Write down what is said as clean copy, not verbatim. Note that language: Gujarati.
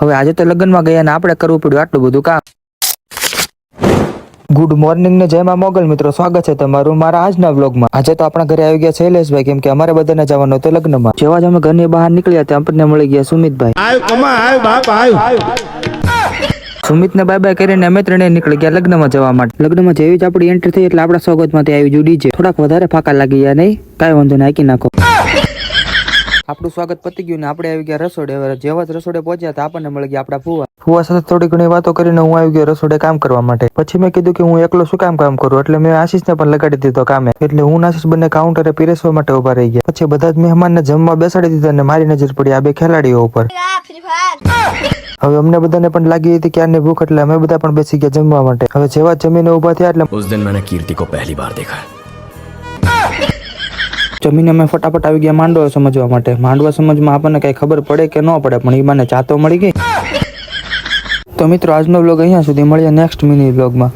હવે આજે તો લગ્નમાં ગયા ને આપણે કરવું પડ્યું આટલું બધું કામ. ગુડ મોર્નિંગ ને જય માં મોગલ મિત્રો, સ્વાગત છે તમારું મારા આજના વ્લોગમાં. આજે તો આપણા ઘરે આવી ગયા શૈલેષભાઈ, કેમ કે અમારે બધાને જવાનું હતું લગ્નમાં. જેવા જ અમે ઘરની બહાર નીકળ્યા ત્યાં આપણને મળી ગયા સુમિતભાઈ. સુમિત ને બાય બાય કરીને અમે ત્રણે નીકળી ગયા લગ્નમાં જવા માટે. લગ્નમાં જેવી જ આપણી એન્ટ્રી થઈ એટલે આપણા સ્વાગત માંથી આવી ગયું ડીજે. થોડાક વધારે ફાકા લાગી ગયા નહીં, કાંઈ વાંધો નહીં, હાકી નાખો. આપણું સ્વાગત પતી ગયું ને આપણે આવી ગયા રસોડે. હવે જેવા જ રસોડે પહોંચ્યા તો આપણને મળી ગયા આપણા ફુવા સાથે થોડી ઘણી વાતો કરીને હું આવી ગયો રસોડે કામ કરવા માટે. પછી મેં કીધું કે હું એકલો શું કામ કરું, એટલે મેં આશીષને પણ લગાડી દીધો કામે. એટલે હું આશીષ બંને કાઉન્ટરે પીરસવા માટે ઉભા રહી ગયા. પછી બધા જ મહેમાનને જમવા બેસાડી દીધા અને મારી નજર પડી આ બે ખેલાડીઓ ઉપર. હવે અમને બધાને પણ લાગી હતી ક્યારની ભૂખ, એટલે અમે બધા પણ બેસી ગયા જમવા માટે. હવે જેવા જમીને ઉભા થયા એટલે उस दिन मैंने कीर्ति को पहली बार देखा. જમીને અમે ફટાફટ આવી ગયા માંડવા સમજવા માટે. માંડવા સમજમાં આપણને કઈ ખબર પડે કે ન પડે, પણ એ મને ચાતો મળી ગઈ. તો મિત્રો આજનો વ્લોગ અહીંયા સુધી, મળીએ નેક્સ્ટ મિની વ્લોગમાં.